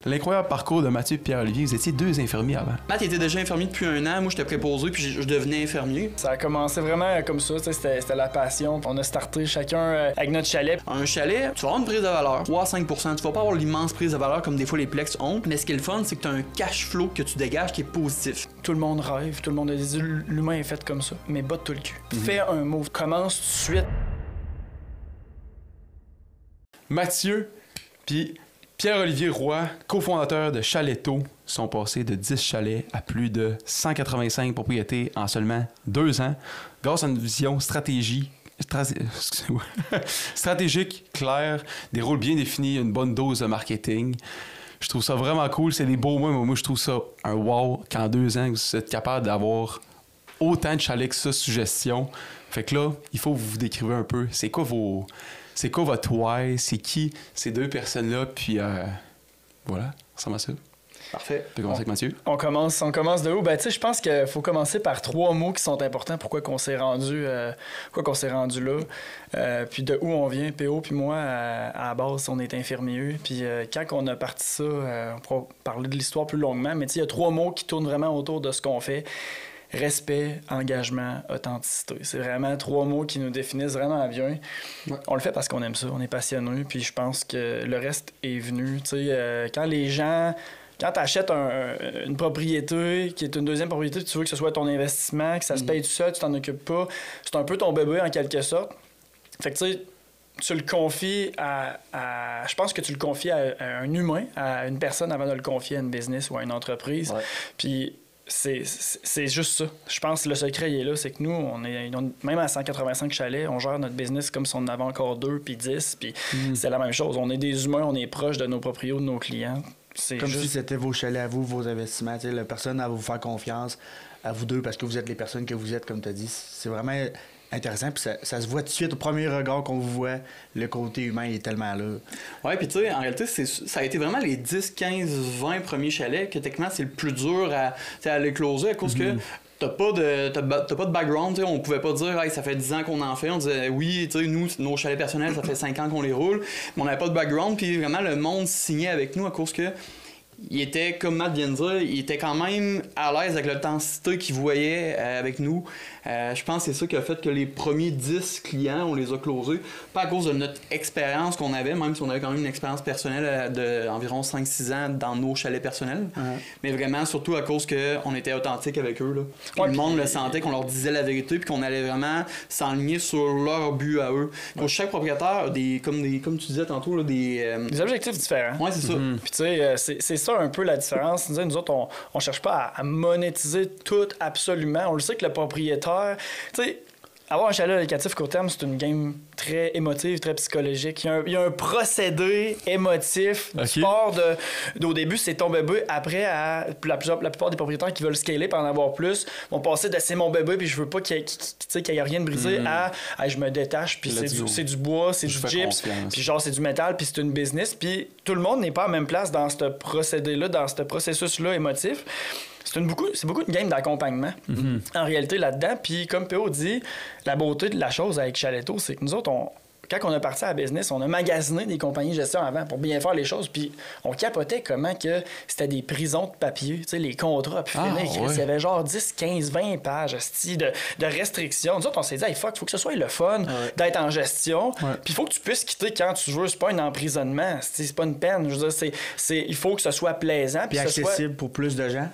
L'incroyable parcours de Mathieu et Pierre-Olivier, vous étiez 2 infirmiers avant. Matt était déjà infirmier depuis 1 an, moi j'étais préposé puis je devenais infirmier. Ça a commencé vraiment comme ça, c'était la passion. On a starté chacun avec notre chalet. Un chalet, tu vas avoir une prise de valeur, 3 à 5 %. Tu vas pas avoir l'immense prise de valeur comme des fois les Plex ont, mais ce qui est le fun, c'est que tu as un cash flow que tu dégages qui est positif. Tout le monde rêve, tout le monde a dit l'humain est fait comme ça, mais botte tout le cul. Fais un move, commence tout de suite. Mathieu puis Pierre-Olivier Roy, cofondateur de Chaletto, sont passés de 10 chalets à plus de 185 propriétés en seulement 2 ans, grâce à une vision stratégique, claire, des rôles bien définis, une bonne dose de marketing. Je trouve ça vraiment cool, c'est des beaux mots, mais moi je trouve ça un wow qu'en 2 ans, vous êtes capable d'avoir autant de chalets que ça sous gestion. Fait que là, il faut que vous vous décrivez un peu. C'est quoi votre why? C'est qui ces 2 personnes-là? Puis voilà, ça ressemble à ça. Parfait. On peut commencer avec Mathieu. On commence de où? Ben, tu sais, je pense qu'il faut commencer par 3 mots qui sont importants. Pourquoi qu'on s'est rendu là? Puis de où on vient. PO puis moi, à la base, on est infirmiers. Puis quand on a parti ça, on pourra parler de l'histoire plus longuement. Mais tu sais, il y a 3 mots qui tournent vraiment autour de ce qu'on fait. Respect, engagement, authenticité. C'est vraiment 3 mots qui nous définissent vraiment bien. Ouais. On le fait parce qu'on aime ça, on est passionné, puis je pense que le reste est venu. Quand tu achètes une propriété qui est une deuxième propriété, tu veux que ce soit ton investissement, que ça se paye tout seul, tu t'en occupes pas, c'est un peu ton bébé en quelque sorte. Fait que tu sais, tu le confies je pense que tu le confies à un humain, à une personne avant de le confier à une business ou à une entreprise. Ouais. Puis c'est juste ça. Je pense que le secret il est là, c'est que nous, on est même à 185 chalets, on gère notre business comme si on en avait encore 2 puis 10, puis c'est la même chose. On est des humains, on est proche de nos proprios, de nos clients. C'est comme si c'était vos chalets à vous, vos investissements. La personne à vous faire confiance, à vous deux, parce que vous êtes les personnes que vous êtes, comme tu as dit. C'est vraiment intéressant, puis ça se voit tout de suite au premier regard qu'on vous voit, le côté humain est tellement là. Ouais, puis tu sais, en réalité, ça a été vraiment les 10, 15, 20 premiers chalets que techniquement c'est le plus dur à les closer à cause que t'as pas de background, on pouvait pas dire hey, ça fait 10 ans qu'on en fait, on disait oui, tu sais, nous, nos chalets personnels, ça fait 5 ans qu'on les roule, mais on n'avait pas de background, puis vraiment le monde signait avec nous à cause que il était, comme Matt vient de dire, il était quand même à l'aise avec l'intensité qu'il voyait avec nous. Je pense que c'est ça qui a fait que les premiers 10 clients, on les a closés. Pas à cause de notre expérience qu'on avait, même si on avait quand même une expérience personnelle d'environ 5-6 ans dans nos chalets personnels. Mais vraiment, surtout à cause qu'on était authentique avec eux. Là. Ouais, le monde le sentait, qu'on leur disait la vérité, puis qu'on allait vraiment s'enligner sur leur but à eux. Ouais. Chaque propriétaire a comme tu disais tantôt, là, des objectifs différents. Oui, c'est ça. Puis tu sais, c'est ça un peu la différence. Nous autres, on cherche pas à monétiser tout absolument. On le sait que le propriétaire, tu sais, avoir un chalet locatif court terme, c'est une game très émotive, très psychologique. Il y a un procédé émotif. Okay. Du sport au début, c'est ton bébé. Après, la plupart des propriétaires qui veulent scaler pour en avoir plus vont passer de c'est mon bébé puis je veux pas qu'il y ait rien de brisé à je me détache puis c'est du bois, c'est du gyps, puis genre c'est du métal puis c'est une business. Puis tout le monde n'est pas à la même place dans ce procédé-là, dans ce processus-là émotif. C'est beaucoup une game d'accompagnement, en réalité, là-dedans. Puis, comme PO dit, la beauté de la chose avec Chaletto, c'est que nous autres, quand on a parti à la business, on a magasiné des compagnies de gestion avant pour bien faire les choses. Puis, on capotait comment que c'était des prisons de papier. Tu sais, les contrats, puis il y avait genre 10, 15, 20 pages de restrictions. Nous autres, on s'est dit, hey, fuck, il faut que ce soit le fun d'être en gestion. Puis, il faut que tu puisses quitter quand tu veux. C'est pas un emprisonnement. C'est pas une peine. Je veux dire, il faut que ce soit plaisant. Puis accessible pour plus de gens.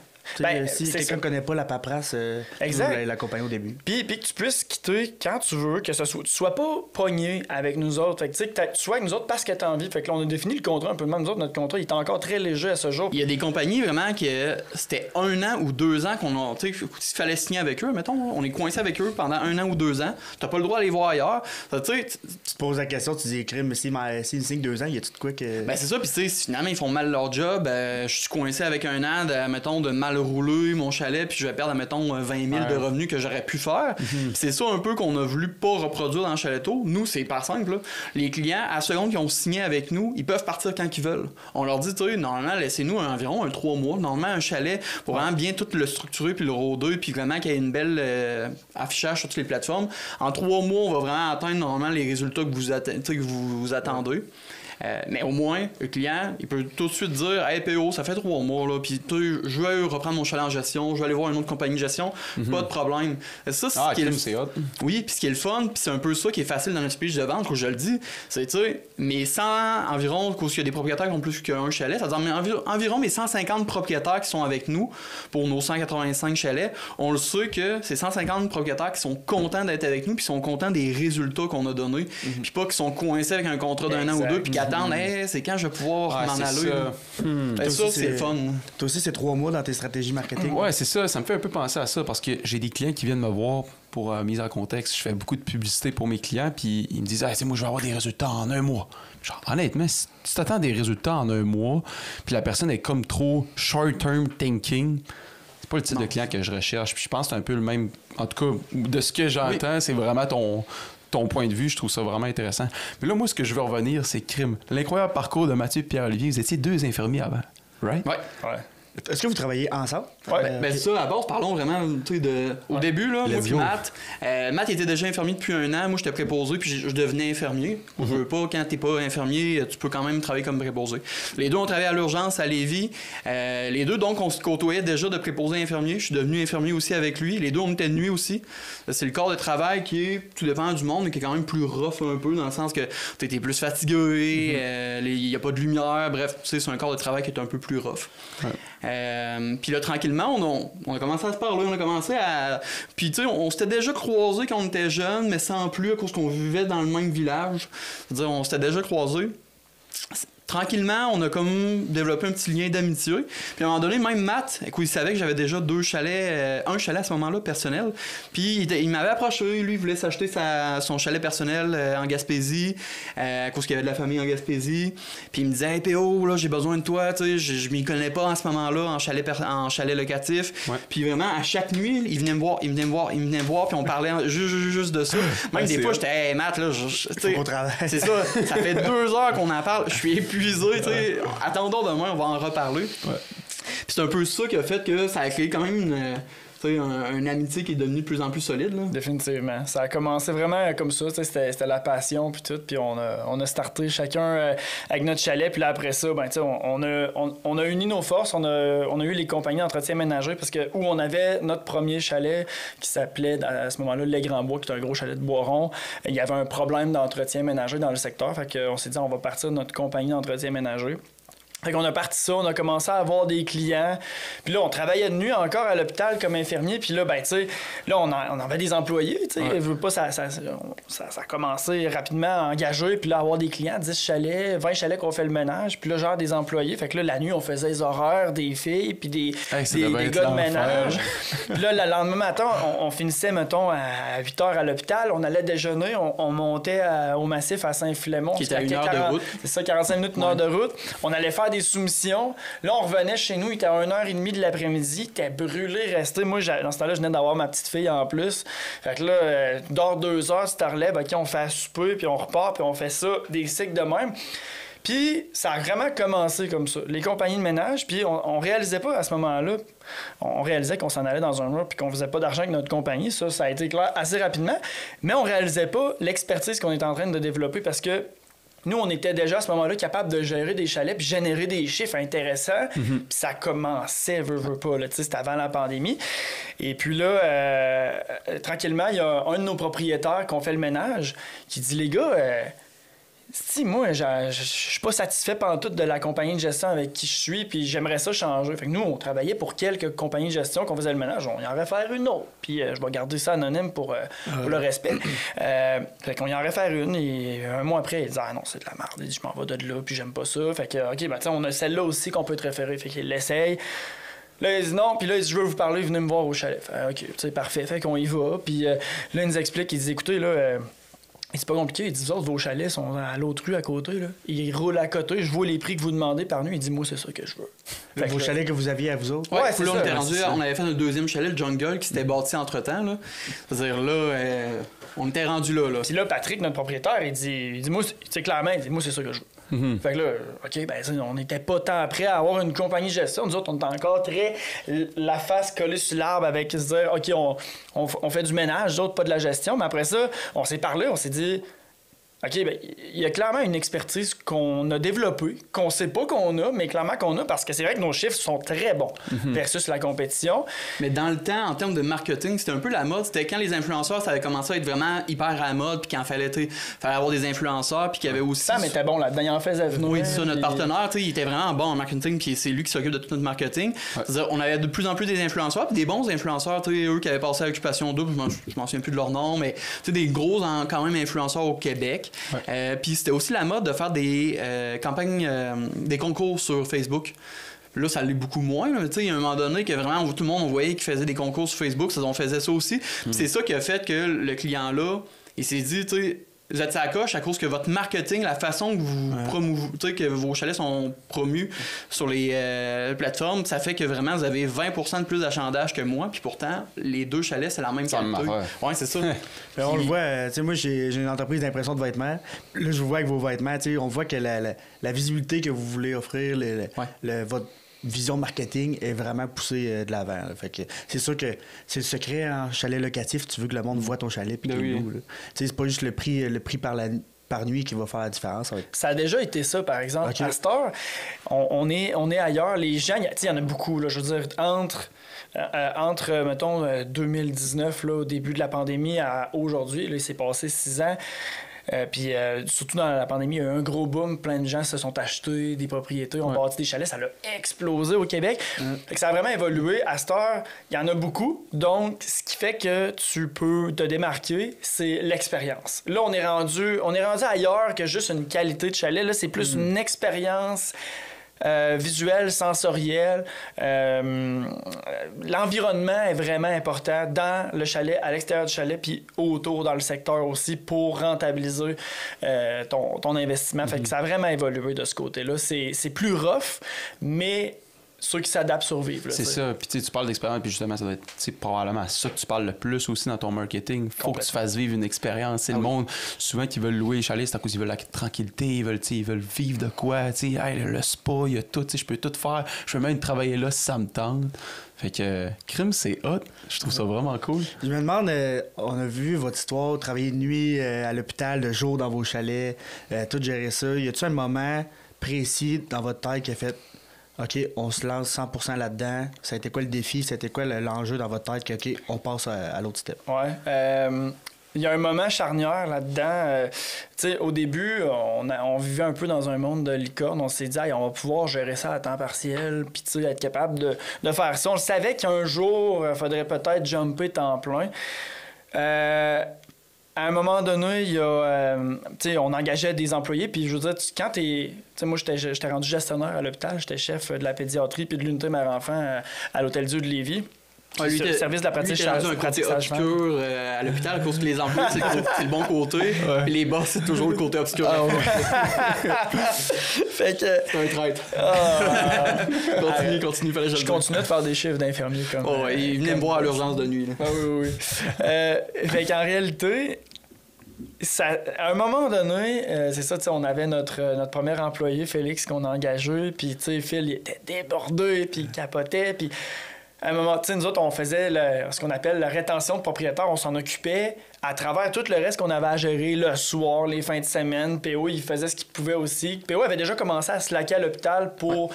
Si quelqu'un ne connaît pas la paperasse, l'accompagner au début. Puis que tu puisses quitter quand tu veux, que tu sois pas pogné avec nous autres. Fait que tu sois avec nous autres parce que tu as envie. Fait que là, on a défini le contrat un peu. Même nous autres, notre contrat, il est encore très léger à ce jour. Il y a des compagnies vraiment que c'était 1 an ou 2 ans qu'on a. Tu sais, s'il fallait signer avec eux, mettons, on est coincé avec eux pendant 1 an ou 2 ans. T'as pas le droit d'aller voir ailleurs. Tu te poses la question, tu dis, crime, mais s'ils signent 2 ans, y a-tu de quoi que. Ben, c'est ça. Puis, tu sais, finalement, ils font mal leur job. Je suis coincé avec 1 an, mettons, de mal rouler mon chalet, puis je vais perdre, mettons, 20 000 de revenus que j'aurais pu faire. C'est ça un peu qu'on a voulu pas reproduire dans Chaletto. Nous, c'est pas simple. Là. Les clients, à la seconde qu'ils ont signé avec nous, ils peuvent partir quand ils veulent. On leur dit, tu sais, normalement, laissez-nous environ 3 mois. Normalement, un chalet, pour vraiment bien tout le structurer, puis le rôder, puis vraiment qu'il y ait une belle affichage sur toutes les plateformes. En 3 mois, on va vraiment atteindre normalement les résultats que vous attendez. Mais au moins, le client, il peut tout de suite dire « Hey, PO, ça fait 3 mois, là, puis je veux reprendre mon chalet en gestion, je vais aller voir une autre compagnie de gestion, pas de problème. » Ça, c'est hot. Oui, puis ce qui est le fun, puis c'est un peu ça qui est facile dans notre speech de vente, que je le dis, c'est, tu sais, mes 100 environ, parce qu'il y a des propriétaires qui ont plus qu'un chalet, c'est-à-dire environ mes 150 propriétaires qui sont avec nous pour nos 185 chalets, on le sait que c'est 150 propriétaires qui sont contents d'être avec nous, puis sont contents des résultats qu'on a donnés, puis pas qui sont coincés avec un contrat d'un an ou deux, puis qui attendent, hey, c'est quand je vais pouvoir m'en aller. Ça, c'est le fun. Toi aussi, c'est 3 mois dans tes stratégies marketing. Ouais, c'est ça. Ça me fait un peu penser à ça parce que j'ai des clients qui viennent me voir pour mise en contexte. Je fais beaucoup de publicité pour mes clients, puis ils me disent moi, je vais avoir des résultats en 1 mois. Genre, honnêtement, si tu t'attends des résultats en 1 mois, puis la personne est comme trop short-term thinking, c'est pas le type de client que je recherche. Puis je pense que c'est un peu le même. En tout cas, de ce que j'entends, c'est vraiment ton point de vue. Je trouve ça vraiment intéressant. Mais là, moi, ce que je veux revenir, c'est crime. L'incroyable parcours de Mathieu et Pierre-Olivier. Vous étiez 2 infirmiers avant, right? Ouais. Est-ce que vous travaillez ensemble? Ouais, ben ça, à base, parlons vraiment, tu sais, au début, là, moi puis Matt. Matt était déjà infirmier depuis 1 an, moi j'étais préposé, puis je devenais infirmier. Je veux pas, quand t'es pas infirmier, tu peux quand même travailler comme préposé. Les deux, on travaillait à l'urgence à Lévis. Les deux, donc, on se côtoyait déjà de préposé infirmier. Je suis devenu infirmier aussi avec lui. Les deux, on était de nuit aussi. C'est le corps de travail qui est, tout dépend du monde, mais qui est quand même plus rough un peu, dans le sens que t'es plus fatigué, il y a pas de lumière, bref, tu sais, c'est un corps de travail qui est un peu plus rough. Puis là, tranquillement, on a commencé à se parler, on a commencé à... Puis tu sais, on s'était déjà croisés quand on était jeunes, mais sans plus à cause qu'on vivait dans le même village. C'est-à-dire, on s'était déjà croisés. Tranquillement, on a comme développé un petit lien d'amitié. Puis à un moment donné, même Matt, il savait que j'avais déjà 2 chalets, un chalet à ce moment-là personnel. Puis il m'avait approché, lui, il voulait s'acheter son chalet personnel en Gaspésie, à cause qu'il y avait de la famille en Gaspésie. Puis il me disait, hey PO, là, j'ai besoin de toi, tu sais, je m'y connais pas en ce moment-là en chalet locatif. Ouais. Puis vraiment, à chaque nuit, il venait me voir, puis on parlait juste de ça. Même des fois, j'étais, hey Matt, là, c'est ça, ça fait 2 heures qu'on en parle, je suis épuisé. Attendons demain, on va en reparler. Ouais. Puis c'est un peu ça qui a fait que ça a créé quand même une amitié qui est devenue de plus en plus solide. Là. Définitivement. Ça a commencé vraiment comme ça. C'était la passion puis tout. Puis on a starté chacun avec notre chalet. Puis là, après ça, ben, on a uni nos forces. On a eu les compagnies d'entretien ménager parce que où on avait notre premier chalet qui s'appelait à ce moment-là Les Grands Bois, qui est un gros chalet de Boiron. Il y avait un problème d'entretien ménager dans le secteur. Fait qu'on s'est dit, on va partir de notre compagnie d'entretien ménager. Fait qu'on a parti ça, on a commencé à avoir des clients. Puis là, on travaillait de nuit encore à l'hôpital comme infirmier. Puis là, ben, tu sais, là, on avait des employés, tu sais. Ouais. Ça a commencé rapidement à engager. Puis là, avoir des clients, 10 chalets, 20 chalets qu'on fait le ménage. Puis là, genre des employés. Fait que là, la nuit, on faisait les horaires des filles, puis des gars de ménage. Puis là, le lendemain matin, on finissait, mettons, à 8 h à l'hôpital. On allait déjeuner, on montait au massif à Saint-Philémon. Qui était à 1 heure de route. C'est ça, 45 minutes, 1 heure de route. On allait faire des soumissions. Là, on revenait chez nous, il était à 1h30 de l'après-midi, il était brûlé, resté. Moi, dans ce temps-là, je venais d'avoir ma petite fille en plus. Fait que là, dors 2 heures, si tu relèves, OK, on fait à souper, puis on repart, puis on fait ça, des cycles de même. Puis, ça a vraiment commencé comme ça. Les compagnies de ménage, puis on réalisait pas à ce moment-là, on réalisait qu'on s'en allait dans un mur puis qu'on faisait pas d'argent avec notre compagnie. Ça a été clair assez rapidement. Mais on réalisait pas l'expertise qu'on était en train de développer parce que nous, on était déjà à ce moment-là capable de gérer des chalets puis générer des chiffres intéressants. Puis ça commençait, veux pas. C'était avant la pandémie. Et puis là, tranquillement, il y a un de nos propriétaires qu'on fait le ménage qui dit, les gars, si moi, je suis pas satisfait pantoute de la compagnie de gestion avec qui je suis, puis j'aimerais ça changer. Fait que nous, on travaillait pour quelques compagnies de gestion qu'on faisait le ménage. On y en réfère une autre. Puis je vais garder ça anonyme pour le respect. Fait qu'on y en réfère une, et un mois après, il dit « Ah non, c'est de la merde. » Il dit « Je m'en vais de là, puis j'aime pas ça. » Fait que, OK, ben tu sais, on a celle-là aussi qu'on peut te référer. Fait qu'il l'essaye. Là, il dit non, puis là, il dit, je veux vous parler, venez me voir au chalet. Fait, OK, tu sais, parfait. Fait qu'on y va. Puis là, il nous explique, il dit, écoutez, là, c'est pas compliqué. Il dit, vous autres, vos chalets sont à l'autre rue à côté, là. Ils roulent à côté, je vois les prix que vous demandez par nuit. Il dit, moi, c'est ça que je veux. Fait vos chalets que vous aviez à vous autres? Ouais, c'est ça. On avait fait notre 2e chalet, le Jungle, qui s'était bâti entre-temps, là. C'est-à-dire, là, on était rendu là. Puis là, Patrick, notre propriétaire, il dit moi, tu sais, clairement, il dit, moi, c'est ça que je veux. Fait que là, OK, ben on n'était pas tant prêt à avoir une compagnie de gestion. Nous autres, on était encore très la face collée sur l'arbre avec se dire, OK, on fait du ménage, d'autres pas de la gestion. Mais après ça, on s'est parlé, on s'est dit, OK, ben, il y a clairement une expertise qu'on a développée, qu'on sait pas qu'on a, mais clairement qu'on a, parce que c'est vrai que nos chiffres sont très bons versus la compétition. Mais dans le temps, en termes de marketing, c'était un peu la mode. C'était quand les influenceurs, ça avait commencé à être vraiment hyper à la mode, puis quand fallait avoir des influenceurs, puis qu'il y avait aussi... Ça, mais t'es bon là-dedans, il en faisait venir. Oui, c'est ça, notre puis... partenaire, il était vraiment bon en marketing, puis c'est lui qui s'occupe de tout notre marketing. C'est-à-dire, on avait de plus en plus des influenceurs, puis des bons influenceurs, eux qui avaient passé à Occupation Double, je m'en souviens plus de leur nom, mais des gros quand même influenceurs au Québec. Puis c'était aussi la mode de faire des campagnes, des concours sur Facebook. Là, ça l'est beaucoup moins. Il y a un moment donné que vraiment tout le monde, on voyait qu'ils faisaient des concours sur Facebook, on faisait ça aussi. Puis c'est ça qui a fait que le client-là, il s'est dit, vous êtes à la coche à cause que votre marketing, la façon que vous que vos chalets sont promus sur les plateformes, ça fait que vraiment vous avez 20% de plus d'achalandage que moi, puis pourtant les deux chalets c'est la même qualité. Ouais, c'est ça. On le voit, moi j'ai une entreprise d'impression de vêtements. Là je vous vois avec vos vêtements, on voit que la visibilité que vous voulez offrir, votre vision marketing est vraiment poussée de l'avant. Fait que c'est sûr que c'est le secret en chalet locatif, tu veux que le monde voit ton chalet puis qu'il loue. C'est pas juste le prix par nuit qui va faire la différence. Ça a déjà été ça, par exemple. À cette heure, on est ailleurs. Les gens, il y en a beaucoup. Là, je veux dire, entre mettons, 2019, là, au début de la pandémie, à aujourd'hui, là, il s'est passé 6 ans. Puis surtout dans la pandémie, il y a eu un gros boom, plein de gens se sont achetés des propriétés, ont bâti des chalets, ça a explosé au Québec. Fait que ça a vraiment évolué. À cette heure, il y en a beaucoup, donc ce qui fait que tu peux te démarquer, c'est l'expérience. Là, on est rendu ailleurs que juste une qualité de chalet, là, c'est plus une expérience visuel, sensoriel. L'environnement est vraiment important dans le chalet, à l'extérieur du chalet, puis autour dans le secteur aussi pour rentabiliser ton investissement. Fait que ça a vraiment évolué de ce côté-là. C'est plus rough, mais ceux qui s'adaptent survivent. C'est ça. Puis tu parles d'expérience, puis justement, ça doit être probablement ça que tu parles le plus aussi dans ton marketing. Faut que tu fasses vivre une expérience. Le monde, souvent, qui veulent louer les chalets, c'est à cause qu'ils veulent la tranquillité, ils veulent vivre de quoi. Hey, le spa, il y a tout, je peux tout faire. Je peux même travailler là si ça me tente. Fait que crime, c'est hot. Je trouve ça vraiment cool. Je me demande, on a vu votre histoire, travailler de nuit à l'hôpital, de jour dans vos chalets, tout gérer ça. Y a-tu un moment précis dans votre tête qui a fait OK, on se lance 100% là-dedans. Ça a été quoi le défi? C'était quoi l'enjeu dans votre tête que, OK, on passe à l'autre step? Ouais. Il y a un moment charnière là-dedans. Tu sais, au début, on vivait un peu dans un monde de licorne. On s'est dit, hey, on va pouvoir gérer ça à temps partiel, puis tu sais, être capable de faire ça. On le savait qu'un jour, il faudrait peut-être jumper temps plein. À un moment donné, il y a, on engageait des employés, puis je veux dire, quand t'es... moi, j'étais rendu gestionnaire à l'hôpital, j'étais chef de la pédiatrie puis de l'unité mère-enfant à l'Hôtel-Dieu de Lévis. Lui, le service de la pratique un côté obscur à l'hôpital, à cause que les emplois, c'est le bon côté, puis les boss, c'est toujours le côté obscur. Fait que... C'est un traître. Continue, fallait que je continuais de faire des chiffres d'infirmiers comme... il venait me voir à l'urgence de nuit. Oui. Fait qu'en réalité... à un moment donné, c'est ça, on avait notre premier employé, Félix, qu'on a engagé, puis Phil, il était débordé, puis il capotait, puis à un moment, nous autres, on faisait ce qu'on appelle la rétention de propriétaires, on s'en occupait à travers tout le reste qu'on avait à gérer le soir, les fins de semaine. PO, il faisait ce qu'il pouvait aussi. PO avait déjà commencé à se laquer à l'hôpital pour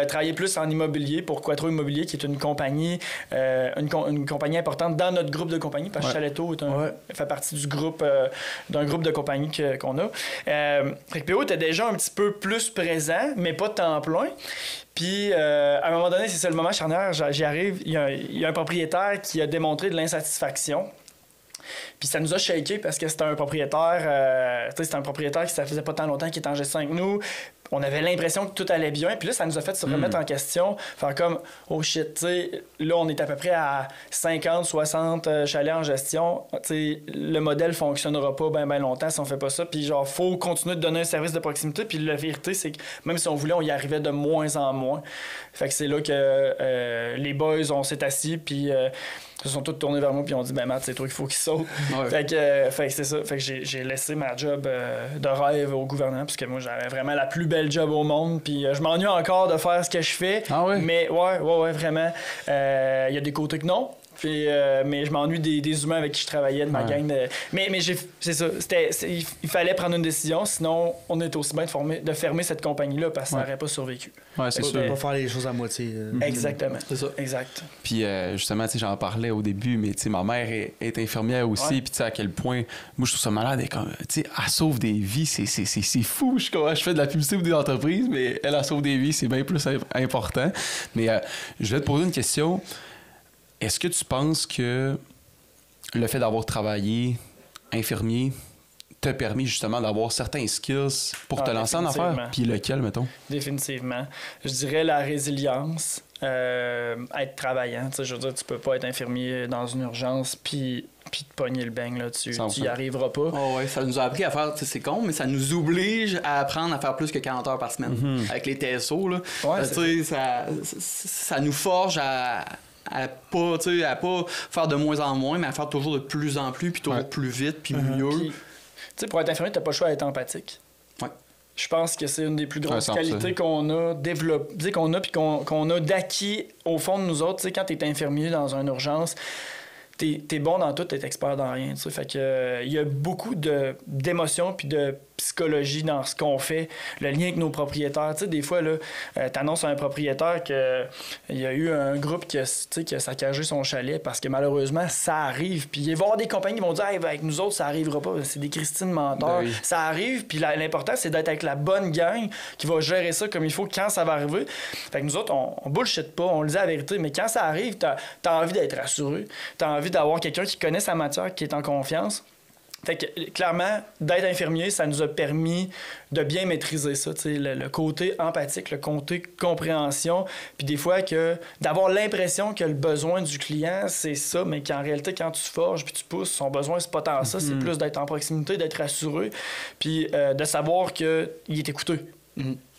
travailler plus en immobilier, pour Quattro Immobilier, qui est une compagnie, une compagnie importante dans notre groupe de compagnies, parce que Chaletto fait partie du groupe, d'un groupe de compagnies qu'on a. Fait que PO était déjà un petit peu plus présent, mais pas de temps plein. Puis, à un moment donné, c'est ça le moment charnière, j'y arrive, il y a un propriétaire qui a démontré de l'insatisfaction. Puis ça nous a shaké parce que c'était un propriétaire, c'était un propriétaire qui ça faisait pas tant longtemps qu'il était en gestion avec nous. On avait l'impression que tout allait bien. Puis là, ça nous a fait se remettre en question. Faire comme, oh shit, tu sais, là, on est à peu près à 50, 60 chalets en gestion. Tu sais, le modèle fonctionnera pas bien longtemps si on fait pas ça. Puis genre, faut continuer de donner un service de proximité. Puis la vérité, c'est que même si on voulait, on y arrivait de moins en moins. Fait que c'est là que les boys, on s'est assis, puis se sont tous tournés vers moi, puis on dit, Matt, c'est toi qu'il faut qu'il saute. Ouais. Fait que c'est ça. Fait que j'ai laissé ma job de rêve au gouvernement, parce que moi, j'avais vraiment la plus belle job au monde, puis je m'ennuie encore de faire ce que je fais. Ah oui? Mais ouais, vraiment. Il y a des côtés que non. Puis, mais je m'ennuie des humains avec qui je travaillais, de ma gang. Mais c'est ça. Il fallait prendre une décision, sinon on est aussi bien de fermer cette compagnie-là parce que ça n'aurait pas survécu. Ouais, c'est sûr. Pas faire les choses à moitié. Exactement. C'est ça. Exact. Puis justement, tu sais, j'en parlais au début, mais tu sais, ma mère est infirmière aussi, puis tu sais, à quel point, moi, je trouve ça malade, tu sais, elle sauve des vies, c'est fou. Je fais de la publicité pour des entreprises, mais elle sauve des vies, c'est bien plus important. Mais je vais te poser une question. Est-ce que tu penses que le fait d'avoir travaillé infirmier t'a permis justement d'avoir certains skills pour te lancer en affaires? Puis lequel, mettons? Définitivement. Je dirais la résilience, être travaillant. Tu sais, je veux dire, tu peux pas être infirmier dans une urgence puis te pogner le beigne, là, tu y arriveras pas. Oh ouais, ça nous a appris à faire, c'est con, mais ça nous oblige à apprendre à faire plus que 40 heures par semaine. Avec les TSO, là. Ouais, tu sais, ça nous forge à pas faire de moins en moins, mais à faire toujours de plus en plus, puis toujours plus vite, puis mieux. Tu sais, pour être infirmier, t'as pas le choix d'être empathique. Ouais. Je pense que c'est une des plus grosses qualités qu'on a développées, qu'on a, puis qu'on a d'acquis au fond de nous autres. Tu sais, quand t'es infirmier dans une urgence, t'es bon dans tout, t'es expert dans rien. T'sais. Fait que il y a beaucoup d'émotions puis de psychologie dans ce qu'on fait, le lien avec nos propriétaires. T'sais, des fois, là, t'annonces à un propriétaire qu'il y a eu un groupe qui a saccagé son chalet parce que malheureusement, ça arrive. Puis il va y avoir des compagnies qui vont dire hey, avec nous autres, ça arrivera pas. C'est des Christine menteurs. Ben oui. Ça arrive, puis l'important, c'est d'être avec la bonne gang qui va gérer ça comme il faut quand ça va arriver. Fait que nous autres, on bullshit pas, on le dit la vérité, mais quand ça arrive, t'as envie d'être rassuré. T'as envie d'avoir quelqu'un qui connaît sa matière, qui est en confiance. Fait que, clairement, d'être infirmier, ça nous a permis de bien maîtriser ça, le côté empathique, le côté compréhension, puis des fois d'avoir l'impression que le besoin du client, c'est ça, mais qu'en réalité, quand tu forges puis tu pousses, son besoin, c'est pas tant ça, c'est plus d'être en proximité, d'être rassuré, puis de savoir qu'il est écouté.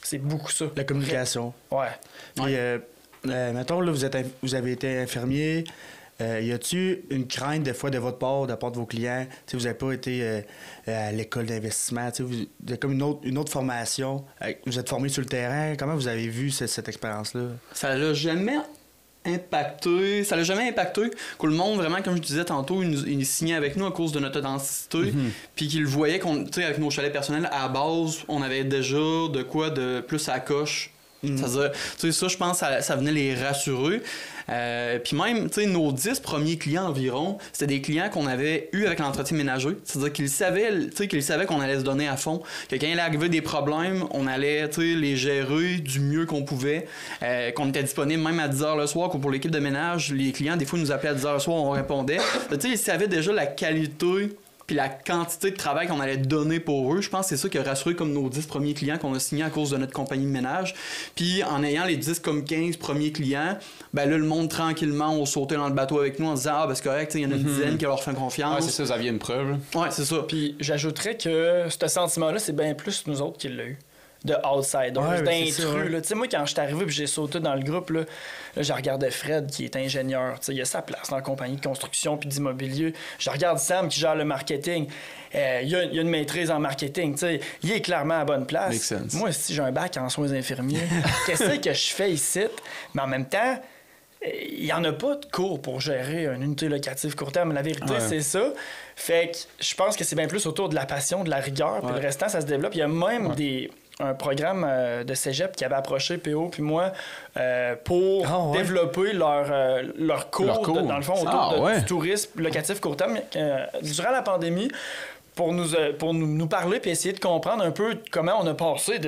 C'est beaucoup ça. La communication. Ouais. Puis, mettons, là, vous avez été infirmier. Y a-tu une crainte des fois de votre part, de la part de vos clients? T'sais, vous n'avez pas été à l'école d'investissement, vous avez comme une autre formation. Vous êtes formé sur le terrain. Comment vous avez vu cette expérience-là? Ça l'a jamais impacté que le monde, vraiment, comme je disais tantôt, il signait avec nous à cause de notre authenticité, puis qu'il voyait avec nos chalets personnels, à la base, on avait déjà de quoi de plus à la coche. C'est-à-dire, ça, je pense, ça venait les rassurer. Puis même, nos 10 premiers clients environ, c'était des clients qu'on avait eus avec l'entretien ménager. C'est-à-dire qu'ils savaient qu'on allait se donner à fond. Que quand il allait arriver des problèmes, on allait les gérer du mieux qu'on pouvait. Qu'on était disponible même à 10h le soir. Pour l'équipe de ménage, les clients, des fois, nous appelaient à 10h le soir, on répondait. Ils savaient déjà la qualité puis la quantité de travail qu'on allait donner pour eux. Je pense que c'est ça qui a rassuré comme nos 10 premiers clients qu'on a signés à cause de notre compagnie de ménage. Puis en ayant les 10 comme 15 premiers clients, ben là, le monde tranquillement, on sautait dans le bateau avec nous en disant « Ah, ben c'est correct, il y en a une dizaine qui leur fait confiance. » Ouais, c'est ça, vous aviez une preuve. Ouais, c'est ça. Puis j'ajouterais que ce sentiment-là, c'est bien plus nous autres qui l'a eu. De outsiders, d'intrus. Tu sais, moi, quand je suis arrivé et j'ai sauté dans le groupe, là, je regardais Fred, qui est ingénieur. Il a sa place dans la compagnie de construction puis d'immobilier. Je regarde Sam, qui gère le marketing. Il a une maîtrise en marketing. T'sais. Il est clairement à la bonne place. Moi, si j'ai un bac en soins infirmiers, qu'est-ce que je fais ici? Mais en même temps, il n'y en a pas de cours pour gérer une unité locative court terme. La vérité, c'est ça. Fait que je pense que c'est bien plus autour de la passion, de la rigueur, puis le restant, ça se développe. Il y a même un programme de cégep qui avait approché PO puis moi pour développer leur cours, dans le fond, autour du tourisme locatif court terme. Durant la pandémie, pour nous parler puis essayer de comprendre un peu comment on a passé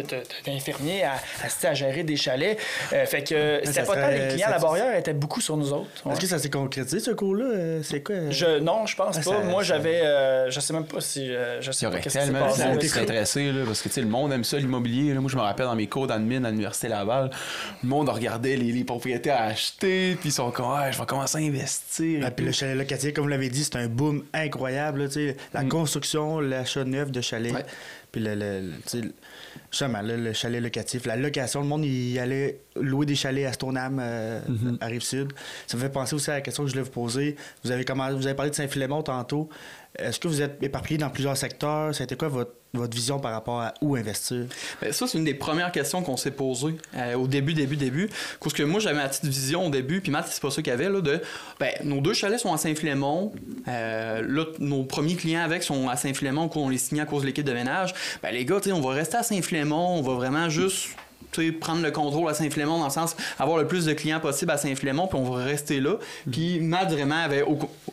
d'infirmier à gérer des chalets. Fait que c'était pas tant les clients, la barrière était beaucoup sur nous autres. Est-ce que ça s'est concrétisé, ce cours-là? C'est quoi? Non, je pense pas. Moi, j'avais... je sais même pas si... je sais pas qu'est-ce qui s'est passé. Il serait intéressé, là, parce que le monde aime ça, l'immobilier. Là. Moi, je me rappelle dans mes cours d'admin à l'Université Laval, le monde regardait les propriétés à acheter, puis ils sont comme « je vais commencer à investir. » Puis le chalet locatif, comme vous l'avez dit, c'est un boom incroyable. Là, la construction, l'achat neuf de chalets. Puis tu sais, justement, là, le chalet locatif, la location, le monde, il allait louer des chalets à Stoneham, à Rive-Sud. Ça me fait penser aussi à la question que je voulais vous poser. Vous avez parlé de Saint-Philémon tantôt. Est-ce que vous êtes éparpillé dans plusieurs secteurs? Ça a été quoi votre vision par rapport à où investir? Bien, ça, c'est une des premières questions qu'on s'est posées au début. Parce que moi, j'avais ma petite vision au début, puis Matt, c'est pas ça qu'il y avait, là, de nos 2 chalets sont à Saint-Philémon. Là, nos premiers clients avec sont à Saint-Philémon, qu'on les signe à cause de l'équipe de ménage. Ben, les gars, on va rester à Saint-Philémon, on va vraiment juste prendre le contrôle à Saint-Philémon, dans le sens avoir le plus de clients possible à Saint-Philémon, puis on va rester là. Puis Matt vraiment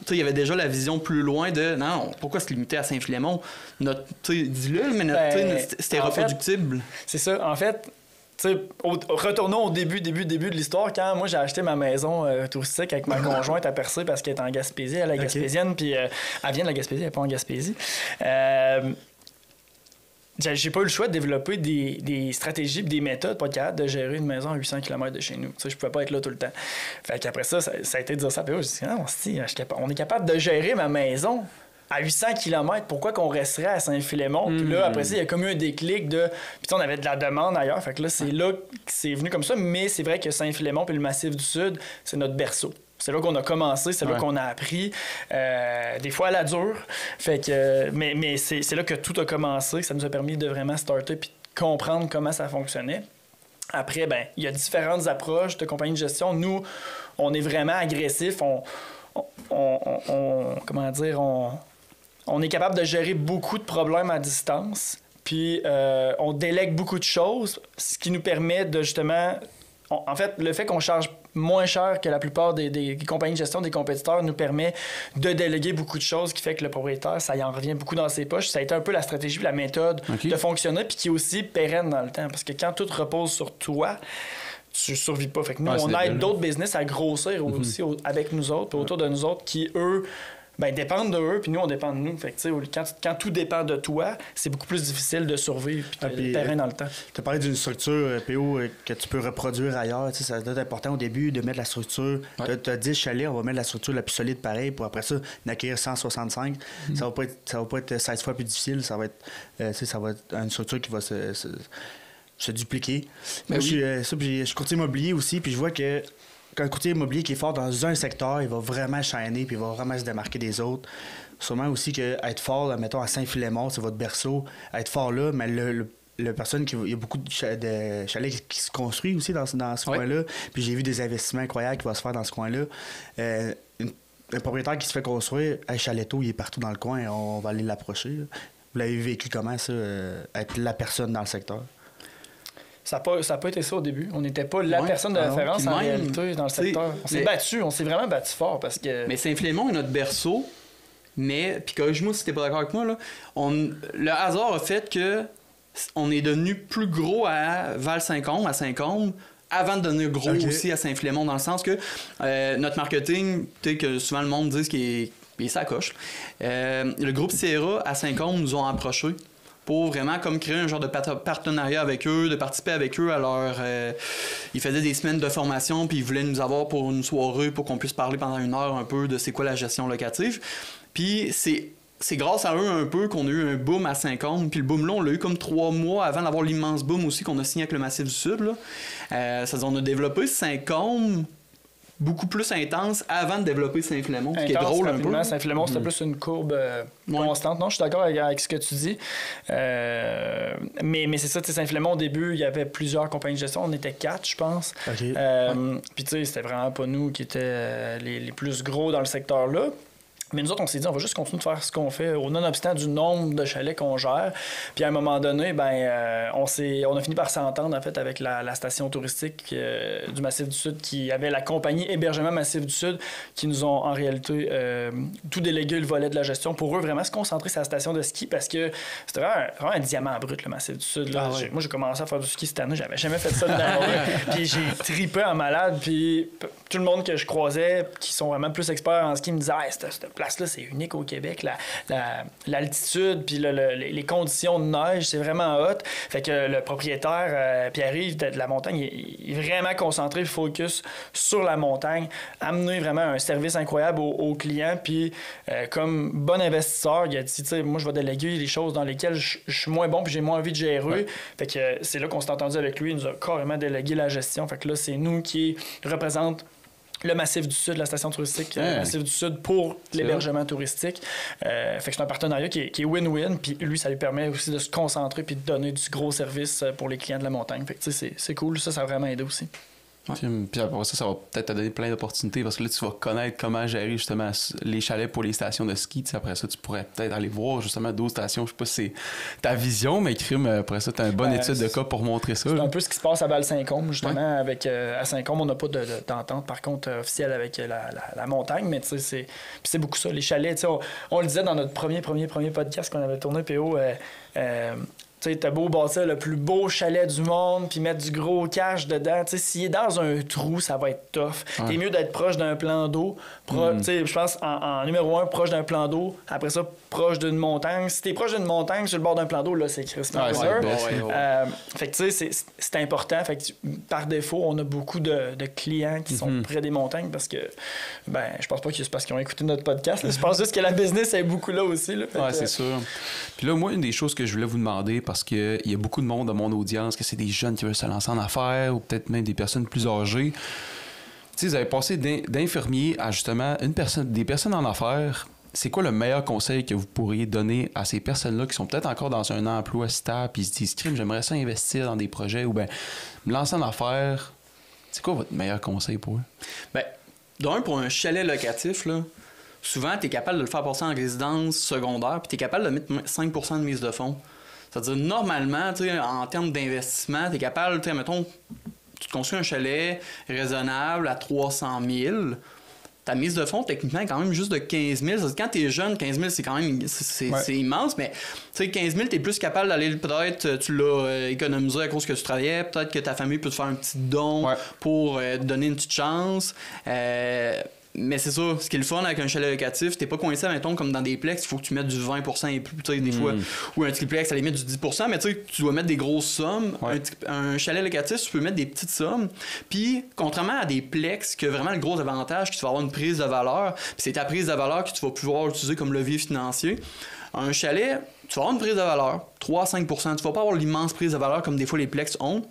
il y avait déjà la vision plus loin de non, pourquoi se limiter à Saint-Philémon? Dis-le, mais c'était reproductible. C'est ça. En fait, retournons au début de l'histoire. Quand moi j'ai acheté ma maison touristique avec ma conjointe à Percé parce qu'elle est en Gaspésie, elle est gaspésienne, puis elle vient de la Gaspésie, elle n'est pas en Gaspésie. J'ai pas eu le choix de développer des stratégies et des méthodes pour être capable de gérer une maison à 800 km de chez nous. Je pouvais pas être là tout le temps. Fait qu'après ça a été de dire ça. Puis je dit, non, on est capable de gérer ma maison à 800 km. Pourquoi qu'on resterait à Saint-Philémon? Puis là, après ça, il y a comme eu un déclic de... Puis on avait de la demande ailleurs. Fait que là, c'est là que c'est venu comme ça. Mais c'est vrai que Saint-Philémon puis le Massif du Sud, c'est notre berceau. C'est là qu'on a commencé, c'est là qu'on a appris. Des fois à la dure. Fait que, mais c'est là que tout a commencé. Ça nous a permis de vraiment starter puis de comprendre comment ça fonctionnait. Après, il y a différentes approches de compagnie de gestion. Nous, on est vraiment agressif. On est capable de gérer beaucoup de problèmes à distance. Puis on délègue beaucoup de choses, ce qui nous permet de justement... En fait, le fait qu'on charge moins cher que la plupart des compagnies de gestion des compétiteurs nous permet de déléguer beaucoup de choses, qui fait que le propriétaire, ça y en revient beaucoup dans ses poches. Ça a été un peu la stratégie, la méthode de fonctionner, puis qui est aussi pérenne dans le temps. Parce que quand tout repose sur toi, tu survis pas. Fait que nous, on aide d'autres business à grossir aussi avec nous autres, puis autour de nous autres, qui, eux, dépendent de eux, puis nous, on dépend de nous. Fait que, quand tout dépend de toi, c'est beaucoup plus difficile de survivre puis de terrain dans le temps. Tu as parlé d'une structure, PO, que tu peux reproduire ailleurs. Ça doit être important au début de mettre la structure. Tu as 10 chalets, on va mettre la structure la plus solide pareil, pour après ça, d'acquérir 165. Ça va pas être 16 fois plus difficile. Ça va être une structure qui va se dupliquer. Moi, je suis courtier immobilier aussi, puis je vois que quand un courtier immobilier qui est fort dans un secteur, il va vraiment shiner puis il va vraiment se démarquer des autres. Sûrement aussi qu'être fort, mettons, à Saint-Philémon, c'est votre berceau, être fort là, mais le personne il y a beaucoup de chalets qui se construisent aussi dans ce coin-là. Puis j'ai vu des investissements incroyables qui vont se faire dans ce coin-là. Un propriétaire qui se fait construire, un chaletto, il est partout dans le coin, on va aller l'approcher. Vous l'avez vécu comment, ça, être la personne dans le secteur? Ça n'a pas été ça au début. On n'était pas la personne de référence en réalité dans le secteur. On s'est vraiment battu fort parce que... Mais Saint-Philémon est notre berceau, mais, puis corrige-moi si t'es pas d'accord avec moi, là, le hasard a fait que on est devenu plus gros à Val-Saint-Côme, à Saint-Côme, avant de devenir gros aussi à Saint-Philémon, dans le sens que notre marketing, tu sais, que souvent le monde dit qu'il est sacoche. Le groupe Sierra à Saint-Côme nous ont approchés pour vraiment comme créer un genre de partenariat avec eux, de participer avec eux à leur... ils faisaient des semaines de formation, puis ils voulaient nous avoir pour une soirée pour qu'on puisse parler pendant 1 heure un peu de c'est quoi la gestion locative. Puis c'est grâce à eux un peu qu'on a eu un boom à Saint-Côme. Puis le boom là, on l'a eu comme 3 mois avant d'avoir l'immense boom aussi qu'on a signé avec le Massif du Sud. Là. C'est-à-dire on a développé Saint-Côme beaucoup plus intense avant de développer Saint-Philémon, ce qui est drôle un peu. Saint-Philémon, c'était plus une courbe constante. Non, je suis d'accord avec ce que tu dis. Mais c'est ça, Saint-Philémon, au début, il y avait plusieurs compagnies de gestion. On était 4, je pense. Puis, tu sais, c'était vraiment pas nous qui étaient les plus gros dans le secteur-là. Mais nous autres, on s'est dit, on va juste continuer de faire ce qu'on fait, nonobstant du nombre de chalets qu'on gère. Puis à un moment donné, on a fini par s'entendre en fait avec la station touristique du Massif du Sud, qui avait la compagnie Hébergement Massif du Sud, qui nous ont en réalité tout délégué le volet de la gestion pour eux, vraiment se concentrer sur la station de ski, parce que c'était vraiment un diamant brut, le Massif du Sud. Là. Moi, j'ai commencé à faire du ski cette année, j'avais jamais fait ça de la Puis j'ai tripé en malade, puis tout le monde que je croisais, qui sont vraiment plus experts en ski, me disait cette place-là, c'est unique au Québec. L'altitude, puis les conditions de neige, c'est vraiment hot. Fait que le propriétaire, Pierre-Yves de la montagne, il est vraiment concentré, focus sur la montagne, amener vraiment un service incroyable aux clients. Puis, comme bon investisseur, il a dit, tu sais, moi, je vais déléguer les choses dans lesquelles je suis moins bon, puis j'ai moins envie de gérer. Ouais. Fait que c'est là qu'on s'est entendu avec lui. Il nous a carrément délégué la gestion. Fait que là, c'est nous qui représente le Massif du Sud, la station touristique Massif du Sud pour l'hébergement touristique. Fait que c'est un partenariat qui est win-win. Puis lui, ça lui permet aussi de se concentrer puis de donner du gros service pour les clients de la montagne. Fait que c'est cool. Ça a vraiment aidé aussi. Ouais. Puis après ça va peut-être te donner plein d'opportunités parce que là, tu vas connaître comment gérer justement les chalets pour les stations de ski. T'sais, après ça, tu pourrais peut-être aller voir justement d'autres stations. Je sais pas si c'est ta vision, mais crime, après ça, tu as une bonne étude de cas pour montrer ça. C'est un peu ce qui se passe à Val-Saint-Côme, justement. Avec, à Saint-Côme, on n'a pas d'entente, par contre, officielle avec la montagne, mais c'est beaucoup ça. Les chalets, on le disait dans notre premier podcast qu'on avait tourné, PO. Tu sais, t'as beau bâtir le plus beau chalet du monde puis mettre du gros cash dedans. Tu sais, s'il est dans un trou, ça va être tough. Ouais. T'es mieux d'être proche d'un plan d'eau. Tu sais, je pense, en numéro 1, proche d'un plan d'eau. Après ça, proche d'une montagne. Si t'es proche d'une montagne sur le bord d'un plan d'eau, là, c'est crissement dur. Fait que, tu sais, c'est important. Fait que, par défaut, on a beaucoup de clients qui sont près des montagnes parce que, je pense pas que c'est parce qu'ils ont écouté notre podcast. Là. Je pense juste que la business est beaucoup là aussi. Là. Ouais, c'est sûr. Puis là, moi, une des choses que je voulais vous demander, parce qu'il y a beaucoup de monde dans mon audience, que c'est des jeunes qui veulent se lancer en affaires ou peut-être même des personnes plus âgées. Tu sais, vous avez passé d'infirmier à justement des personnes en affaires. C'est quoi le meilleur conseil que vous pourriez donner à ces personnes-là qui sont peut-être encore dans un emploi stable et ils se disent, crime, j'aimerais ça investir dans des projets ou bien me lancer en affaires? C'est quoi votre meilleur conseil pour eux? D'un, pour un chalet locatif, là, souvent, tu es capable de le faire passer en résidence secondaire puis tu es capable de mettre 5% de mise de fonds. C'est-à-dire, normalement, en termes d'investissement, tu es capable, mettons, tu te construis un chalet raisonnable à 300 000. Ta mise de fonds, techniquement, est quand même juste de 15 000. Quand tu es jeune, 15 000, c'est quand même c'est immense, mais 15 000, tu es plus capable d'aller, peut-être, tu l'as économisé à cause que tu travaillais, peut-être que ta famille peut te faire un petit don pour te donner une petite chance. Mais c'est ça, ce qui est le fun avec un chalet locatif, t'es pas coincé, mettons, comme dans des plex, il faut que tu mettes du 20% et plus, des fois, ou un triplex, à la limite du 10%, mais tu dois mettre des grosses sommes. Un chalet locatif, tu peux mettre des petites sommes. Puis, contrairement à des plex, qui a vraiment le gros avantage, que tu vas avoir une prise de valeur, puis c'est ta prise de valeur que tu vas pouvoir utiliser comme levier financier. Un chalet, tu vas avoir une prise de valeur, 3 à 5%. Tu vas pas avoir l'immense prise de valeur comme des fois les plex ont.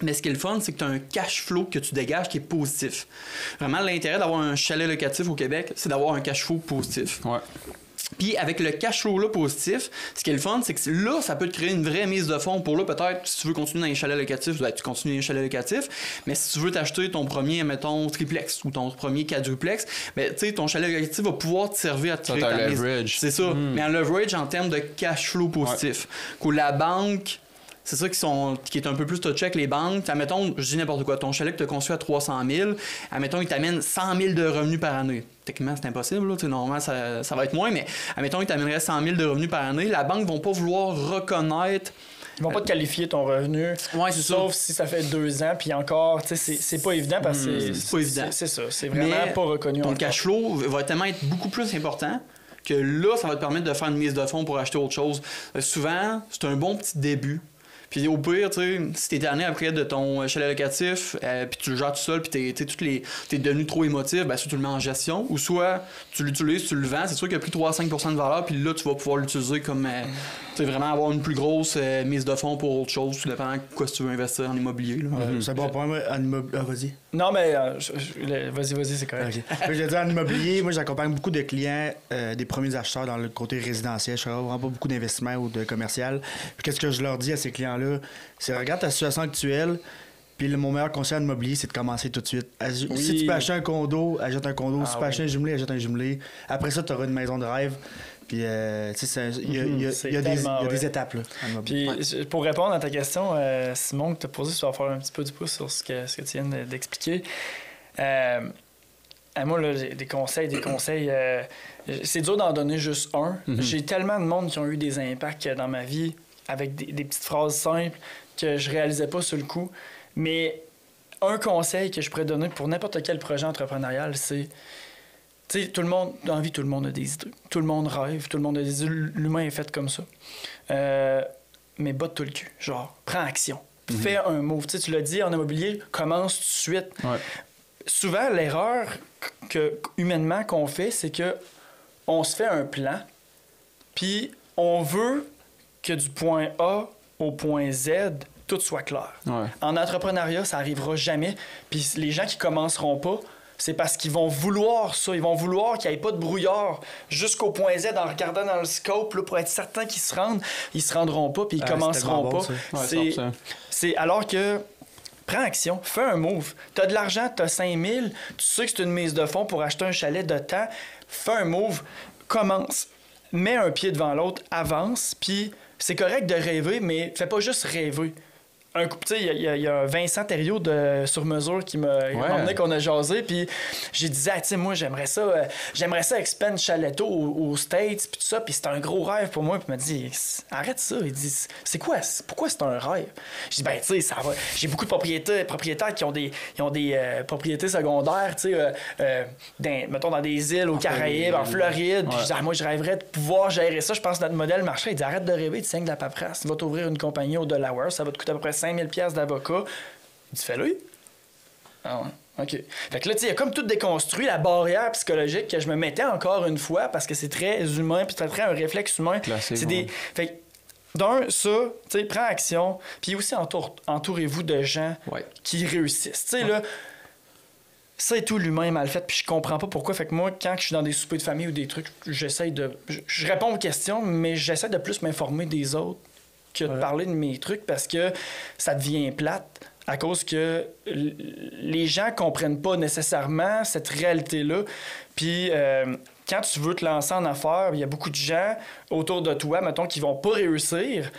Mais ce qui est le fun, c'est que tu as un cash flow que tu dégages qui est positif. Vraiment, l'intérêt d'avoir un chalet locatif au Québec, c'est d'avoir un cash flow positif. Ouais. Puis avec le cash flow là positif, ce qui est le fun, c'est que là, ça peut te créer une vraie mise de fonds pour là, peut-être, si tu veux continuer dans les chalets locatifs, tu continues dans les chalets locatifs. Mais si tu veux t'acheter ton premier, mettons, triplex ou ton premier quadruplex, tu sais, ton chalet locatif va pouvoir te servir à te créer ta leverage. C'est ça. Mais un leverage en termes de cash flow positif. Que la banque... C'est ça qui est un peu plus touché avec les banques. Admettons, je dis n'importe quoi, ton chalet que tu as construit à 300 000, admettons, il t'amène 100 000 de revenus par année. Techniquement, c'est impossible. Là. Normalement, ça va être moins, mais admettons, il t'amènerait 100 000 de revenus par année. La banque ne va pas vouloir reconnaître... Ils vont pas te qualifier ton revenu, sauf si ça fait 2 ans, puis encore, c'est pas évident parce que c'est pas évident. C'est ça, c'est vraiment pas reconnu. Ton cash flow va tellement être beaucoup plus important que là, ça va te permettre de faire une mise de fonds pour acheter autre chose. Souvent, c'est un bon petit début. Puis au pire, tu sais, si t'es tanné après de ton chalet locatif, puis tu le gères tout seul, puis t'es devenu trop émotif, soit tu le mets en gestion, ou soit tu l'utilises, tu le vends, c'est sûr qu'il y a plus 3 à 5% de valeur, puis là, tu vas pouvoir l'utiliser comme, vraiment avoir une plus grosse mise de fonds pour autre chose, tout dépendant de quoi si tu veux investir en immobilier. C'est bon pour moi, en immobilier. Vas-y. Non, mais vas-y, c'est correct. Okay. Je veux dire, en immobilier, moi, j'accompagne beaucoup de clients, des premiers acheteurs dans le côté résidentiel. Je fais vraiment pas beaucoup d'investissement ou de commercial. Puis qu'est-ce que je leur dis à ces clients-là? C'est regarde ta situation actuelle, puis mon meilleur conseil en immobilier, c'est de commencer tout de suite. Si tu peux acheter un condo, achète un condo. Si tu peux acheter un jumelé, achète un jumelé. Après ça, tu auras une maison de rêve. Puis, tu sais, il y a des étapes. Là, puis, pour répondre à ta question, Simon, que tu as posé, tu vas faire un petit peu du pouce sur ce que tu viens d'expliquer. Moi, là, des conseils. C'est dur d'en donner juste un. J'ai tellement de monde qui ont eu des impacts dans ma vie avec des petites phrases simples que je réalisais pas sur le coup. Mais un conseil que je pourrais donner pour n'importe quel projet entrepreneurial, c'est Tu sais, tout le monde, dans la vie, tout le monde a des idées. Tout le monde rêve, tout le monde a des idées. L'humain est fait comme ça. Mais botte-toi le cul. Genre, prends action. Fais un move. Tu sais, tu l'as dit, en immobilier, commence tout de suite. Ouais. Souvent, l'erreur humainement qu'on fait, c'est que on se fait un plan, puis on veut que du point A au point Z, tout soit clair. Ouais. En entrepreneuriat, ça n'arrivera jamais. Puis les gens qui commenceront pas, c'est parce qu'ils vont vouloir ça. Ils vont vouloir qu'il n'y ait pas de brouillard jusqu'au point Z en regardant dans le scope là, pour être certain qu'ils se rendent. Ils se rendront pas puis ils commenceront pas. Ouais, C'est alors que prends action, fais un move. Tu as de l'argent, tu as 5000, tu sais que c'est une mise de fonds pour acheter un chalet de temps. Fais un move, commence. Mets un pied devant l'autre, avance, puis c'est correct de rêver, mais fais pas juste rêver. Tu sais, il y a Vincent Thériault de Sur Mesure qui m'a emmené qu'on a jasé, puis j'ai dit, tu sais, moi, j'aimerais ça expand Chaletto aux States, puis tout ça, puis c'est un gros rêve pour moi. Puis il m'a dit, arrête ça. Il dit, c'est quoi? Pourquoi c'est un rêve? J'ai dit, ben, tu sais, ça va. J'ai beaucoup de propriétaires qui ont des propriétés secondaires, tu sais, mettons dans des îles aux Caraïbes, en Floride. Puis je dis, moi, je rêverais de pouvoir gérer ça. Je pense que notre modèle marcherait. Il dit, arrête de rêver, tu signes de la paperasse. Tu vas t'ouvrir une compagnie au Delaware, ça va te coûter à peu près 5000 $ d'avocat. Il dit, fais-le. Ah ouais, OK. Fait que là, tu sais, il a comme tout déconstruit la barrière psychologique que je me mettais encore une fois parce que c'est très humain puis très un réflexe humain. Classique, c'est des... Fait que, d'un, ça, tu sais, prends action. Puis aussi, entourez-vous de gens qui réussissent. Tu sais, là, ça et tout, l'humain est mal fait, puis je comprends pas pourquoi. Fait que moi, quand je suis dans des soupers de famille ou des trucs, j'essaie de... Je réponds aux questions, mais j'essaie de plus m'informer des autres que de parler de mes trucs parce que ça devient plate à cause que les gens comprennent pas nécessairement cette réalité-là. Puis quand tu veux te lancer en affaires, il y a beaucoup de gens autour de toi, mettons, qui vont pas réussir,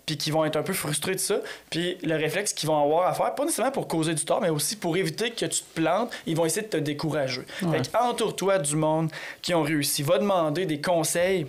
puis qui vont être un peu frustrés de ça. Puis le réflexe qu'ils vont avoir à faire, pas nécessairement pour causer du tort, mais aussi pour éviter que tu te plantes, ils vont essayer de te décourager. Fait qu'entoure-toi du monde qui ont réussi. Va demander des conseils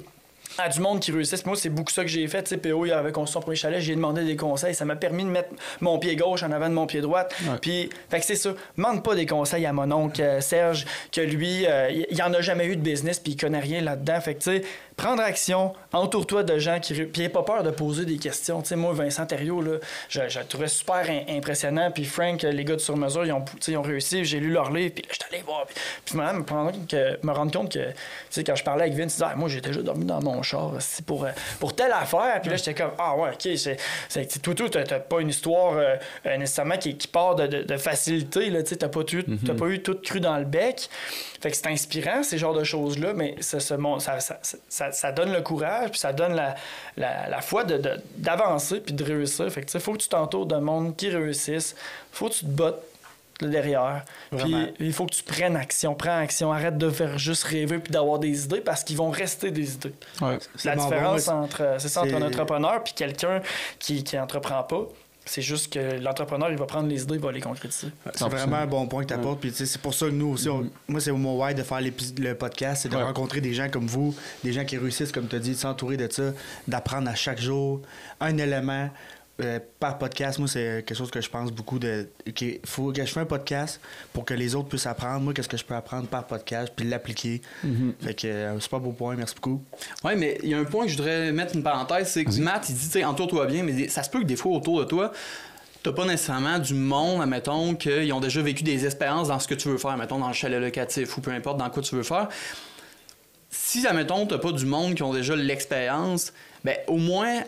à du monde qui réussisse. Moi, c'est beaucoup ça que j'ai fait. Tu sais, PO, il avait construit son premier chalet, j'ai demandé des conseils. Ça m'a permis de mettre mon pied gauche en avant de mon pied droit. Puis, fait que c'est ça. Demande pas des conseils à mon oncle Serge, que lui, il en a jamais eu de business, puis il connaît rien là-dedans. Fait que, tu sais, prendre action, entoure-toi de gens qui... Puis, n'aie pas peur de poser des questions. Tu sais, moi, Vincent Thériault, là, je le trouvais super impressionnant. Puis Frank, les gars de Sur Mesure, ils ont réussi. J'ai lu leur livre, puis là, je suis allé voir. Puis même, me rendre compte que, tu sais, quand je parlais avec Vince, il disait, moi, j'ai déjà dormi dans mon char, c'est pour telle affaire. Puis là, j'étais comme, ah ouais, OK, toi, t'as pas une histoire nécessairement qui part de facilité, là, tu sais, t'as pas eu tout cru dans le bec. Fait que c'est inspirant, ces genres de choses-là, mais ça donne le courage, puis ça donne la foi d'avancer puis de réussir. Fait que, tu sais, faut que tu t'entoures de monde qui réussissent. Faut que tu te battes derrière. Puis il faut que tu prennes action. Prends action. Arrête de faire juste rêver puis d'avoir des idées parce qu'ils vont rester des idées. Ouais. La différence entre un entrepreneur puis quelqu'un qui entreprend pas, c'est juste que l'entrepreneur, il va prendre les idées, il va les concrétiser. C'est vraiment un bon point que tu apportes. Puis c'est pour ça que nous aussi, moi, c'est mon why de faire le podcast, c'est de rencontrer des gens comme vous, des gens qui réussissent, comme tu as dit, de s'entourer de ça, d'apprendre à chaque jour un élément. Par podcast, moi, c'est quelque chose que je pense beaucoup qu'il faut que je fasse un podcast pour que les autres puissent apprendre. Moi, qu'est-ce que je peux apprendre par podcast puis l'appliquer. Fait que un super beau point, merci beaucoup. Ouais, mais il y a un point que je voudrais mettre une parenthèse, c'est que Matt, il dit, tu sais, entoure-toi bien, mais ça se peut que des fois, autour de toi, t'as pas nécessairement du monde, admettons, qu'ils ont déjà vécu des expériences dans ce que tu veux faire, mettons, dans le chalet locatif ou peu importe dans quoi tu veux faire. Si, admettons, t'as pas du monde qui ont déjà l'expérience, ben au moins...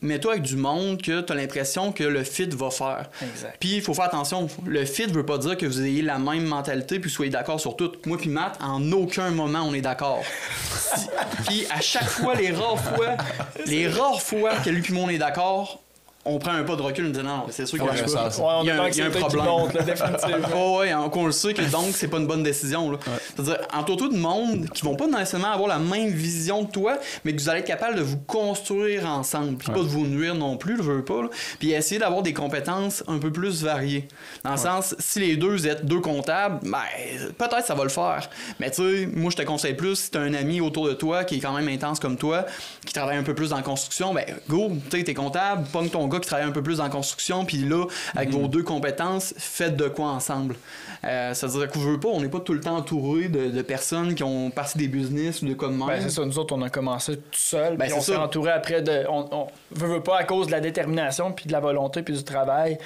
mets-toi avec du monde que tu as l'impression que le fit va faire. Exact. Puis il faut faire attention, le fit veut pas dire que vous ayez la même mentalité puis soyez d'accord sur tout. Moi puis Matt, en aucun moment on est d'accord. Puis à chaque fois, les rares fois que lui puis moi on est d'accord, on prend un pas de recul et on dit non, c'est sûr qu'il y a un problème. Monte, là, définitivement. Ouais, on le sait que donc c'est pas une bonne décision. Là. C'est-à-dire, entoure-toi de monde qui vont pas nécessairement avoir la même vision que toi, mais que vous allez être capable de vous construire ensemble. Puis pas de vous nuire non plus, je veux pas. Là. Puis essayer d'avoir des compétences un peu plus variées. Dans le sens, si les deux êtes deux comptables, ben, peut-être ça va le faire. Mais tu sais, moi je te conseille plus, si t'as un ami autour de toi qui est quand même intense comme toi, qui travaille un peu plus dans la construction, ben go, tu sais, t'es comptable, pogne ton gars qui travaille un peu plus dans la construction, puis là, avec vos deux compétences, faites de quoi ensemble. C'est-à-dire qu'on veut pas, on n'est pas tout le temps entouré de personnes qui ont parti des business ou de quoi de même. Ben, c'est ça, nous autres, on a commencé tout seul, Ben, puis c'est on s'est ça. entouré après de... On veut pas à cause de la détermination, puis de la volonté, puis du travail.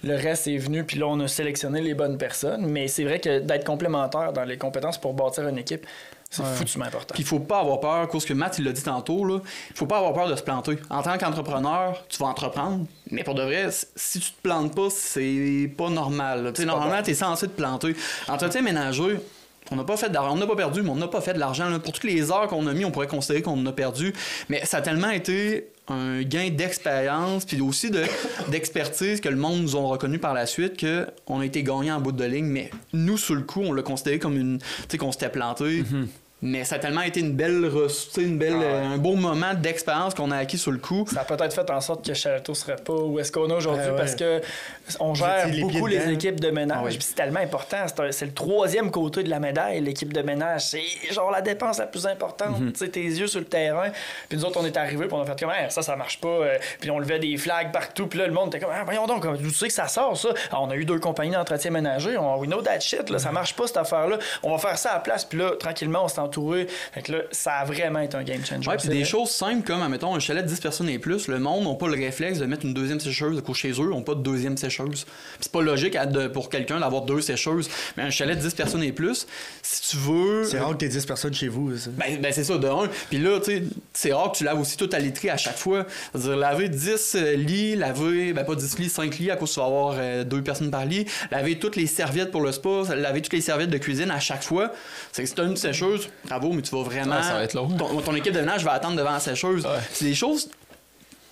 Le reste est venu, puis là, on a sélectionné les bonnes personnes. Mais c'est vrai que d'être complémentaire dans les compétences pour bâtir une équipe, c'est foutument important. Puis il faut pas avoir peur, parce que Matt, il l'a dit tantôt, là, il faut pas avoir peur de se planter. En tant qu'entrepreneur, tu vas entreprendre, mais pour de vrai, si tu te plantes pas, c'est pas normal. Tu sais, normalement, tu es censé te planter. Entretien ménager, on n'a pas fait d'argent, on n'a pas perdu, mais on n'a pas fait de l'argent. Là. Pour toutes les heures qu'on a mis, on pourrait considérer qu'on en a perdu. Mais ça a tellement été un gain d'expérience, puis aussi d'expertise que le monde nous a reconnu par la suite, qu'on a été gagnant en bout de ligne. Mais nous, sur le coup, on l'a considéré comme une, tu sais, qu'on s'était planté. Mais ça a tellement été un beau moment d'expérience qu'on a acquis sur le coup. Ça a peut-être fait en sorte que Chaleto serait pas où est-ce qu'on est aujourd'hui parce que on gère les beaucoup pieds les dedans. équipes de ménage. Ah oui. Puis c'est tellement important. C'est le troisième côté de la médaille, l'équipe de ménage. C'est genre la dépense la plus importante. Tu sais, tes yeux sur le terrain. Puis nous autres, on est arrivés puis on a fait comme ça marche pas. Puis on levait des flags partout. Puis là, le monde était comme voyons donc, tu sais que ça sort ça. Alors, on a eu 2 compagnies d'entretien ménager. We know that shit. Là, ça marche pas cette affaire-là. On va faire ça à la place. Puis là, tranquillement, on s'est entouré. Fait que là, ça a vraiment été un game changer. Ouais, puis des choses simples comme, admettons, un chalet de 10 personnes et plus, le monde n'a pas le réflexe de mettre une deuxième sécheuse chez eux, ils n'ont pas de deuxième sécheuse. Puis c'est pas logique pour quelqu'un d'avoir 2 sécheuses. Mais un chalet de 10 personnes et plus, si tu veux. C'est rare que t'aies 10 personnes chez vous, ça. Ben c'est ça, de un. Puis là, tu sais, c'est rare que tu laves aussi toute ta literie à chaque fois. C'est-à-dire, laver 10 lits, pas 10 lits, 5 lits, à cause tu vas avoir 2 personnes par lit. Laver toutes les serviettes pour le spa, laver toutes les serviettes de cuisine à chaque fois. C'est que si t'as une sécheuse, bravo, mais tu vas vraiment. Ouais, ça va être long. Ton équipe de ménage va attendre devant la sécheuse. Ouais. C'est des choses,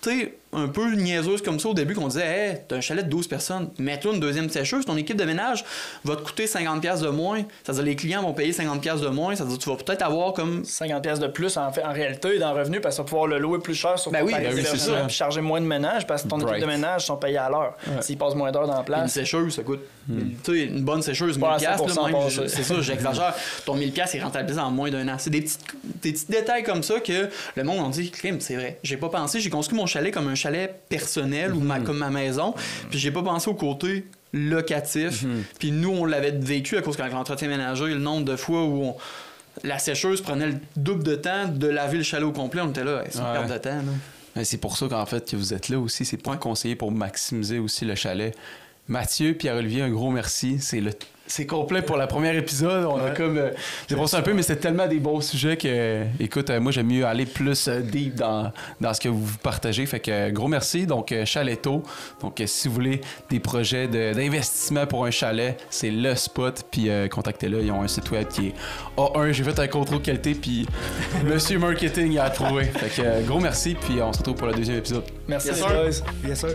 tu sais, un peu niaiseuses comme ça au début qu'on disait, hey, t'as un chalet de 12 personnes, mets-toi une deuxième sécheuse, ton équipe de ménage va te coûter 50$ de moins. C'est-à-dire les clients vont payer 50$ de moins. C'est-à-dire tu vas peut-être avoir comme 50$ de plus en réalité dans le revenu parce que tu vas pouvoir le louer plus cher sur Ben ton oui, tarif ben oui, c'est d'hébergement, ça. puis charger moins de ménage parce que ton équipe de ménage sont payés à l'heure. S'ils passent moins d'heures dans la une place. sécheuse, ça coûte. Tu sais, une bonne sécheuse, 1000$, Pas à là, 100% même, passé. c'est ça, j'exagère. Ton 1000$ est rentabilisé en moins d'1 an. C'est des petits détails comme ça que le monde en dit, crime, c'est vrai. J'ai pas pensé, j'ai construit mon chalet comme un chalet personnel ou comme ma maison, puis j'ai pas pensé au côté locatif. Puis nous, on l'avait vécu à cause qu'avec l'entretien ménager, le nombre de fois où la sécheuse prenait le double de temps de laver le chalet au complet, on était là, c'est une perte de temps. Là. Mais c'est pour ça qu'en fait que vous êtes là aussi, c'est pour conseiller, pour maximiser aussi le chalet. Mathieu, Pierre-Olivier, un gros merci. C'est complet pour le premier épisode. On a comme dépensé un peu, mais c'est tellement des bons sujets que, écoute, moi j'aime mieux aller plus deep dans ce que vous partagez. Fait que gros merci. Donc Chaleto. Donc si vous voulez des projets d'investissement pour un chalet, c'est le spot. Puis contactez-le. Ils ont un site web qui est A1. J'ai fait un contrôle qualité. Puis Monsieur Marketing a trouvé. Fait que gros merci. Puis on se retrouve pour le deuxième épisode. Merci, Yes, les sir. boys. Bien sûr.